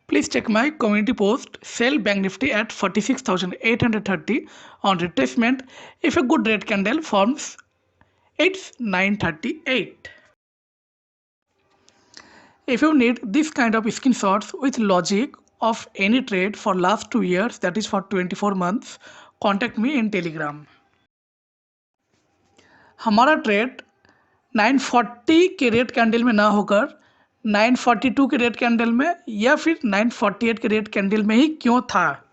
Please check my community post. Sell Bank Nifty at 46,830 on retracement if a good red candle forms. It's 9:38. If you need this kind of screenshots with logic of any trade for last 2 years, that is for 24 months, contact me in Telegram. हमारा trade 940 के red candle में ना होकर 942 के red candle में या फिर 948 के रेड कैंडल में ही क्यों था?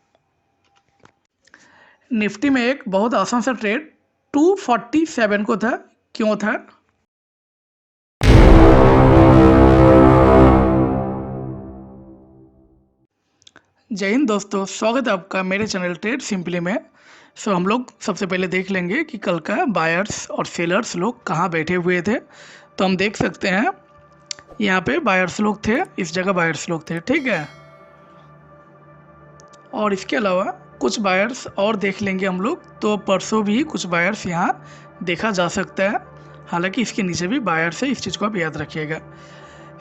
निफ्टी में एक बहुत आसान सा ट्रेड 247 को था, क्यों था? जय हिंद दोस्तों, स्वागत है आपका मेरे चैनल ट्रेड सिंपली में। हम लोग सबसे पहले देख लेंगे कि कल का बायर्स और सेलर्स लोग कहाँ बैठे हुए थे। तो हम देख सकते हैं यहाँ पे बायर्स लोग थे, इस जगह बायर्स लोग थे, ठीक है। और इसके अलावा कुछ बायर्स और देख लेंगे हम लोग। तो परसों भी कुछ बायर्स यहाँ देखा जा सकता है, हालांकि इसके नीचे भी बायर्स है, इस चीज़ को आप याद रखिएगा।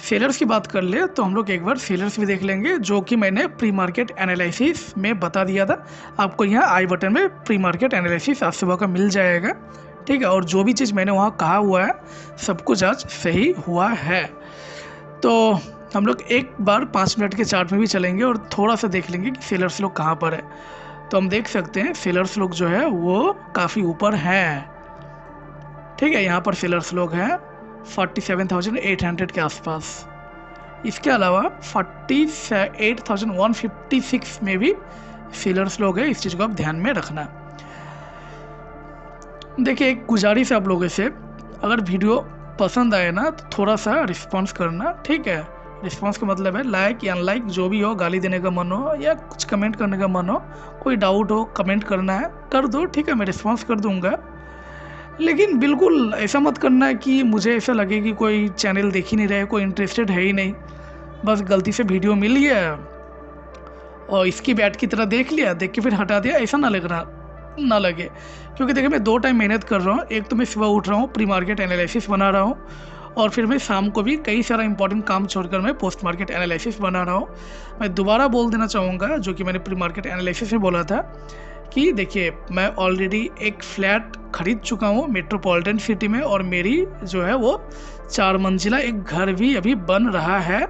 सेलर्स की बात कर ले तो हम लोग एक बार सेलर्स भी देख लेंगे, जो कि मैंने प्री मार्केट एनालिसिस में बता दिया था। आपको यहाँ आई बटन में प्री मार्केट एनालिसिस आज सुबह का मिल जाएगा, ठीक है। और जो भी चीज़ मैंने वहाँ कहा हुआ है सब कुछ आज सही हुआ है। तो हम लोग एक बार 5 मिनट के चार्ट में भी चलेंगे और थोड़ा सा देख लेंगे कि सेलर्स लोग कहाँ पर है। तो हम देख सकते हैं सेलर्स लोग जो है वो काफ़ी ऊपर हैं, ठीक है। यहाँ पर सेलर्स लोग हैं 47,800 के आसपास। इसके अलावा 48,156 में भी सेलर्स लोग हैं, इस चीज़ को आप ध्यान में रखना। देखिए, एक गुजारिश है आप लोगों से, अगर वीडियो पसंद आए ना तो थोड़ा सा रिस्पांस करना, ठीक है। रिस्पांस का मतलब है लाइक या अनलाइक, जो भी हो, गाली देने का मन हो या कुछ कमेंट करने का मन हो, कोई डाउट हो कमेंट करना है कर दो, ठीक है, मैं रिस्पांस कर दूंगा। लेकिन बिल्कुल ऐसा मत करना है कि मुझे ऐसा लगे कि कोई चैनल देख ही नहीं रहे, कोई इंटरेस्टेड है ही नहीं, बस गलती से वीडियो मिल गया और इसकी बैट की तरह देख लिया, देख के फिर हटा दिया, ऐसा ना लगे। क्योंकि देखिए, मैं 2 टाइम मेहनत कर रहा हूँ। एक तो मैं सुबह उठ रहा हूँ, प्री मार्केट एनालिसिस बना रहा हूँ, और फिर मैं शाम को भी कई सारा इंपॉर्टेंट काम छोड़कर मैं पोस्ट मार्केट एनालिसिस बना रहा हूँ। मैं दोबारा बोल देना चाहूँगा, जो कि मैंने प्री मार्केट एनालिसिस में बोला था, कि देखिए मैं ऑलरेडी एक फ्लैट खरीद चुका हूँ मेट्रोपॉलिटन सिटी में, और मेरी जो है वो 4 मंजिला एक घर भी अभी बन रहा है।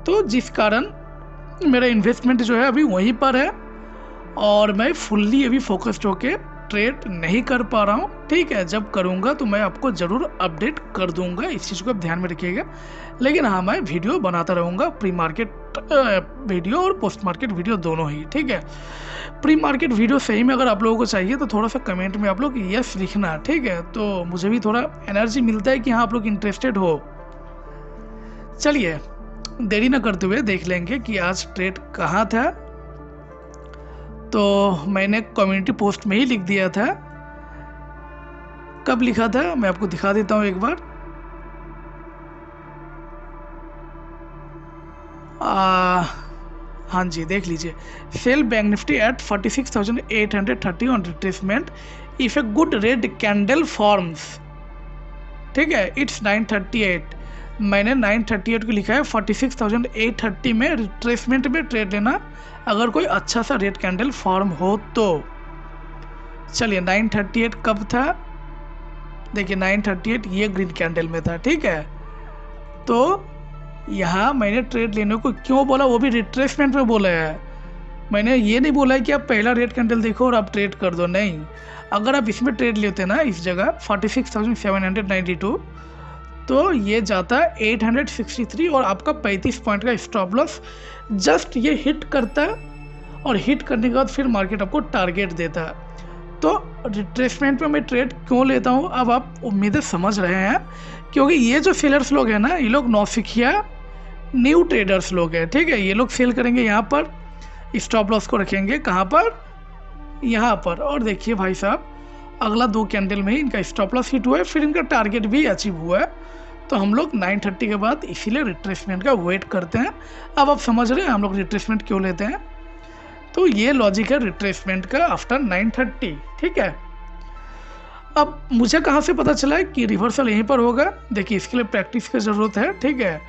तो जिस कारण मेरा इन्वेस्टमेंट जो है अभी वहीं पर है, और मैं फुल्ली अभी फोकस्ड होके ट्रेड नहीं कर पा रहा हूँ, ठीक है। जब करूँगा तो मैं आपको ज़रूर अपडेट कर दूँगा, इस चीज़ को आप ध्यान में रखिएगा। लेकिन हाँ, मैं वीडियो बनाता रहूँगा, प्री मार्केट वीडियो और पोस्ट मार्केट वीडियो दोनों ही, ठीक है। प्री मार्केट वीडियो सही में अगर आप लोगों को चाहिए तो थोड़ा सा कमेंट में आप लोग यस लिखना, ठीक है। तो मुझे भी थोड़ा एनर्जी मिलता है कि हाँ आप लोग इंटरेस्टेड हो। चलिए देरी ना करते हुए देख लेंगे कि आज ट्रेड कहाँ था। तो मैंने कम्युनिटी पोस्ट में ही लिख दिया था। कब लिखा था मैं आपको दिखा देता हूँ एक बार। हाँ जी, देख लीजिए, sell Bank Nifty at 46,830 on retracement if a good red candle forms, ठीक है। इट्स 938, मैंने 938 को लिखा है। 46,830 में रिट्रेसमेंट में ट्रेड लेना अगर कोई अच्छा सा रेड कैंडल फॉर्म हो तो। चलिए 938 कब था? देखिए 938 ये ग्रीन कैंडल में था, ठीक है। तो यहाँ मैंने ट्रेड लेने को क्यों बोला, वो भी रिट्रेसमेंट में बोला है। मैंने ये नहीं बोला है कि आप पहला रेड कैंडल देखो और आप ट्रेड कर दो, नहीं। अगर आप इसमें ट्रेड लेते ना, इस जगह 46,792, तो ये जाता 863 और आपका 35 पॉइंट का स्टॉप लॉस जस्ट ये हिट करता, और हिट करने के बाद फिर मार्केट आपको टारगेट देता। तो रिट्रेसमेंट में मैं ट्रेड क्यों लेता हूँ अब आप उम्मीदें समझ रहे हैं, क्योंकि ये जो सेलर्स लोग हैं ना, ये लोग नौसिखिया न्यू ट्रेडर्स लोग हैं, ठीक है। ये लोग सेल करेंगे यहाँ पर, स्टॉप लॉस को रखेंगे कहाँ पर, यहाँ पर। और देखिए भाई साहब, अगला 2 कैंडल में ही इनका स्टॉप लॉस हिट हुआ है, फिर इनका टारगेट भी अचीव हुआ है। तो हम लोग 930 के बाद इसीलिए रिट्रेसमेंट का वेट करते हैं। अब आप समझ रहे हैं हम लोग रिट्रेसमेंट क्यों लेते हैं। तो ये लॉजिक है रिट्रेसमेंट का आफ्टर 930, ठीक है। अब मुझे कहाँ से पता चला है कि रिवर्सल यहीं पर होगा? देखिए, इसके लिए प्रैक्टिस की ज़रूरत है, ठीक है।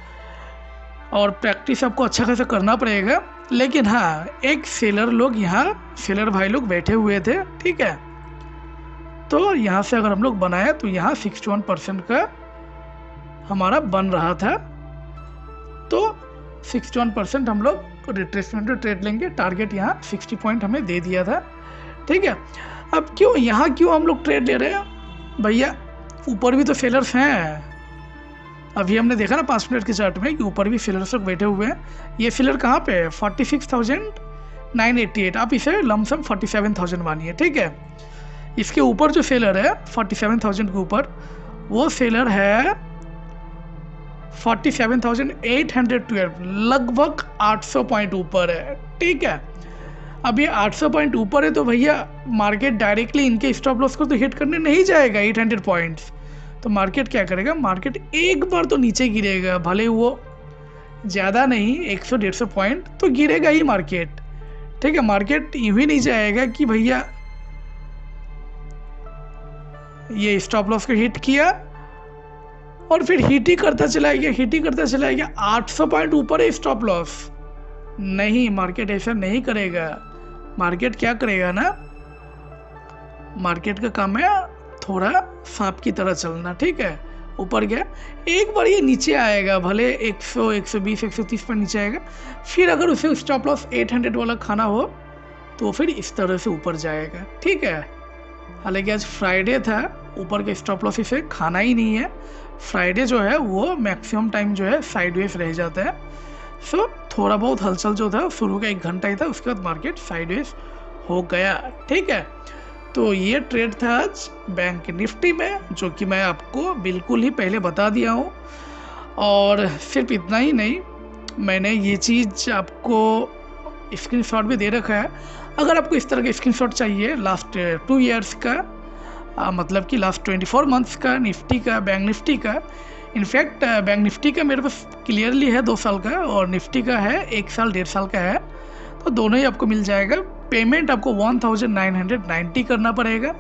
और प्रैक्टिस आपको अच्छा खासा करना पड़ेगा। लेकिन हाँ, एक सेलर लोग यहाँ, सेलर भाई लोग बैठे हुए थे, ठीक है। तो यहाँ से अगर हम लोग बनाए तो यहाँ 61% का हमारा बन रहा था। तो 61% हम लोग रिट्रेसमेंट में ट्रेड लेंगे। टारगेट यहाँ 60 पॉइंट हमें दे दिया था, ठीक है। अब क्यों यहाँ क्यों हम लोग ट्रेड ले रहे हैं भैया? ऊपर भी तो सेलर्स हैं। अभी हमने देखा ना 5 मिनट के चार्ट में कि ऊपर भी सेलर्स लोग बैठे हुए हैं। ये सेलर कहाँ पे है? 46,988। आप इसे लमसम 47,000 मानिए, ठीक है। इसके ऊपर जो सेलर है 47,000 के ऊपर, वो सेलर है 47,812, लगभग 800 पॉइंट ऊपर है, ठीक है। अब ये 800 पॉइंट ऊपर है तो भैया मार्केट डायरेक्टली इनके स्टॉप लॉस को तो हिट करने नहीं जाएगा 800 पॉइंट्स। तो मार्केट क्या करेगा? मार्केट एक बार तो नीचे गिरेगा, भले वो ज़्यादा नहीं 100-150 पॉइंट तो गिरेगा ही मार्केट, ठीक है। मार्केट यूँ ही नहीं जाएगा कि भैया ये स्टॉप लॉस को हिट किया और फिर हिट ही करता चला गया, हिट ही करता चला गया, 800 पॉइंट ऊपर है स्टॉप लॉस। नहीं, मार्केट ऐसा नहीं करेगा। मार्केट क्या करेगा ना, मार्केट का काम है थोड़ा सांप की तरह चलना, ठीक है। ऊपर गया, एक बार ये नीचे आएगा, भले 100, 120, 130 पर नीचे आएगा, फिर अगर उसे स्टॉप लॉस 800 वाला खाना हो तो फिर इस तरह से ऊपर जाएगा, ठीक है। हालांकि आज फ्राइडे था, ऊपर के स्टॉप लॉस इसे खाना ही नहीं है। फ्राइडे जो है वो मैक्सिमम टाइम जो है साइडवेज रह जाता है। सो थोड़ा बहुत हलचल जो था शुरू का 1 घंटा ही था, उसके बाद मार्केट साइडवेज हो गया, ठीक है। तो ये ट्रेड था आज बैंक निफ्टी में, जो कि मैं आपको बिल्कुल ही पहले बता दिया हूँ। और सिर्फ इतना ही नहीं, मैंने ये चीज़ आपको स्क्रीनशॉट भी दे रखा है। अगर आपको इस तरह का स्क्रीनशॉट चाहिए लास्ट 2 ईयर्स का, मतलब कि लास्ट 24 मंथ्स का निफ्टी का, बैंक निफ्टी का, इनफैक्ट बैंक निफ्टी का मेरे पास क्लियरली है 2 साल का, और निफ्टी का है 1 साल 1.5 साल का है, तो दोनों ही आपको मिल जाएगा। पेमेंट आपको 1990 करना पड़ेगा।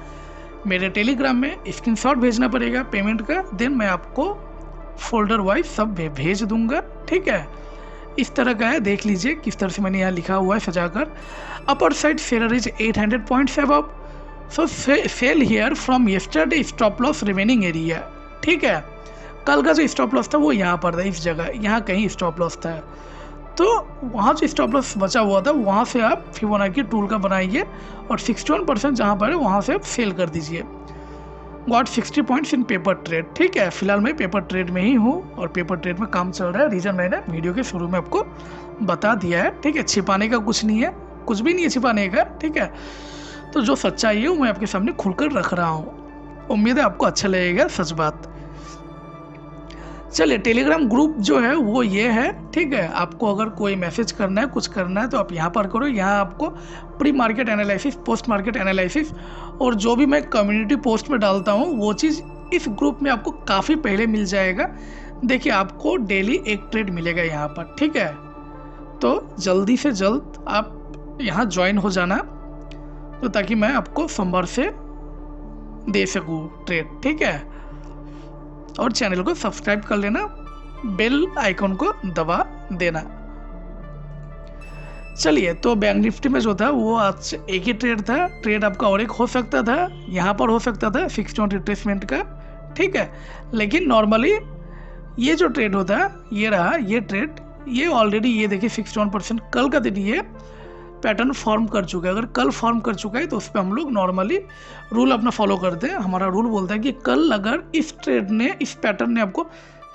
मेरे टेलीग्राम में स्क्रीनशॉट भेजना पड़ेगा पेमेंट का, देन मैं आपको फोल्डर वाइज सब भेज दूंगा, ठीक है। इस तरह का है, देख लीजिए किस तरह से मैंने यहाँ लिखा हुआ है सजाकर। Upper side seller is 800 points above, so sell here from yesterday, stop loss remaining area, ठीक है। कल का जो स्टॉप लॉस था वो यहाँ पर था, इस जगह यहाँ कहीं स्टॉप लॉस था, तो वहाँ जो स्टॉप लॉस बचा हुआ था वहाँ से आप फिबोनाची टूल का बनाइए और 61% जहाँ पर है वहाँ से आप सेल कर दीजिए। Got 60 points in paper trade, ठीक है। फिलहाल मैं पेपर ट्रेड में ही हूँ और पेपर ट्रेड में काम चल रहा है। रीज़न मैंने वीडियो के शुरू में आपको बता दिया है, ठीक है। छिपाने का कुछ नहीं है, कुछ भी नहीं है छिपाने का, ठीक है। तो जो सच्चाई है वो मैं आपके सामने खुलकर रख रहा हूँ। उम्मीद है आपको अच्छा लगेगा, सच बात। चलिए, टेलीग्राम ग्रुप जो है वो ये है, ठीक है। आपको अगर कोई मैसेज करना है, कुछ करना है तो आप यहाँ पर करो। यहाँ आपको pre market analysis, post market analysis और जो भी मैं कम्युनिटी पोस्ट में डालता हूँ वो चीज़ इस ग्रुप में आपको काफ़ी पहले मिल जाएगा। देखिए, आपको डेली 1 ट्रेड मिलेगा यहाँ पर, ठीक है। तो जल्दी से जल्द आप यहाँ ज्वाइन हो जाना, तो ताकि मैं आपको सोमवार से दे सकूँ ट्रेड, ठीक है। और चैनल को सब्सक्राइब कर लेना, बेल आइकन को दबा देना। चलिए, तो बैंक निफ्टी में जो था वो आज एक ही ट्रेड था। ट्रेड आपका और एक हो सकता था, यहाँ पर हो सकता था फिक्स्ड ऑन रिट्रेसमेंट का, ठीक है। लेकिन नॉर्मली ये जो ट्रेड होता है, ये रहा ये ट्रेड, ये ऑलरेडी ये देखिए 61% कल का दिन ये पैटर्न फॉर्म कर चुका है। अगर कल फॉर्म कर चुका है तो उस पर हम लोग नॉर्मली रूल अपना फॉलो करते हैं। हमारा रूल बोलता है कि कल अगर इस ट्रेड ने, इस पैटर्न ने आपको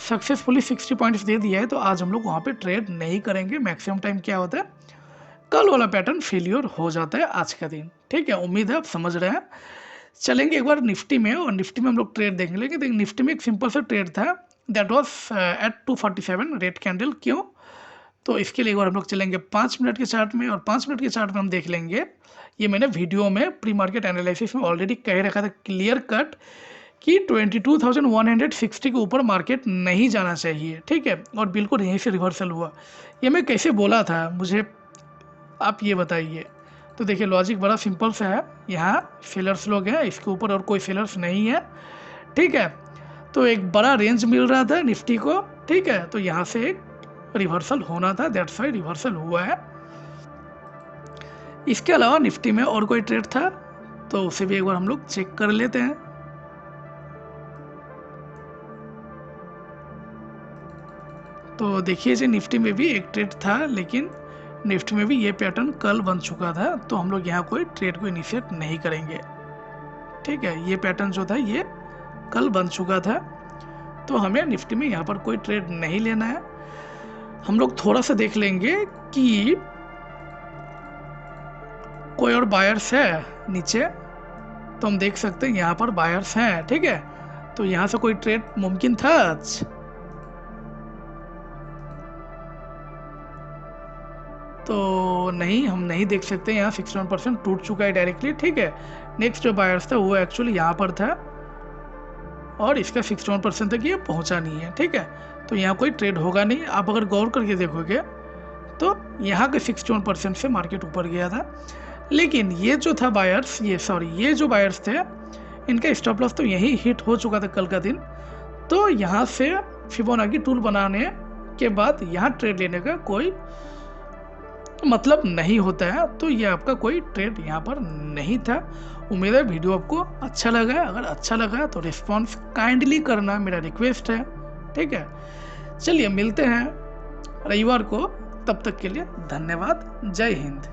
सक्सेसफुली 60 पॉइंट्स दे दिया है तो आज हम लोग वहाँ पे ट्रेड नहीं करेंगे। मैक्सिमम टाइम क्या होता है, कल वाला पैटर्न फेलियर हो जाता है आज का दिन, ठीक है। उम्मीद है आप समझ रहे हैं। चलेंगे एक बार निफ्टी में, और निफ्टी में हम लोग ट्रेड देखेंगे। लेकिन निफ्टी में एक सिंपल सा ट्रेड था, that was at 247 red candle. क्यों? तो इसके लिए एक बार हम लोग चलेंगे 5 मिनट के चार्ट में, और 5 मिनट के चार्ट में हम देख लेंगे, ये मैंने वीडियो में प्री मार्केट एनालिसिस में ऑलरेडी कह रखा था क्लियर कट कि 22,160 के ऊपर मार्केट नहीं जाना चाहिए, ठीक है। और बिल्कुल यहीं से रिवर्सल हुआ। ये मैं कैसे बोला था, मुझे आप ये बताइए। तो देखिए, लॉजिक बड़ा सिंपल सा है। यहाँ सेलर्स लोग हैं, इसके ऊपर और कोई सेलर्स नहीं है, ठीक है। तो एक बड़ा रेंज मिल रहा था निफ्टी को, ठीक है। तो यहाँ से एक रिवर्सल होना था, दैट्स वाई रिवर्सल हुआ है। इसके अलावा निफ्टी में और कोई ट्रेड था तो उसे भी एक बार हम लोग चेक कर लेते हैं। तो देखिए जी, निफ्टी में भी एक ट्रेड था, लेकिन निफ्टी में भी ये पैटर्न कल बन चुका था, तो हम लोग यहाँ कोई ट्रेड को इनिशिएट नहीं करेंगे। ठीक है, ये पैटर्न जो था ये कल बन चुका था, तो हमें निफ्टी में यहाँ पर कोई ट्रेड नहीं लेना है। हम लोग थोड़ा सा देख लेंगे कि कोई और बायर्स है नीचे, तो हम देख सकते हैं यहाँ पर बायर्स हैं। ठीक है, तो यहाँ से कोई ट्रेड मुमकिन था आज। तो नहीं, हम नहीं देख सकते। यहाँ 61% टूट चुका है डायरेक्टली। ठीक है, नेक्स्ट जो बायर्स था वो एक्चुअली यहाँ पर था और इसका 61% तक ये पहुँचा नहीं है। ठीक है, तो यहाँ कोई ट्रेड होगा नहीं। आप अगर गौर करके देखोगे तो यहाँ के 61% से मार्केट ऊपर गया था, लेकिन ये जो था बायर्स, ये जो बायर्स थे इनका स्टॉप लॉस तो यही हिट हो चुका था कल का दिन। तो यहाँ से फिबोनाची टूल बनाने के बाद यहाँ ट्रेड लेने का कोई मतलब नहीं होता है, तो ये आपका कोई ट्रेड यहाँ पर नहीं था। उम्मीद है वीडियो आपको अच्छा लगा है। अगर अच्छा लगा तो रिस्पॉन्स काइंडली करना मेरा रिक्वेस्ट है। ठीक है, चलिए मिलते हैं रविवार को, तब तक के लिए धन्यवाद। जय हिंद।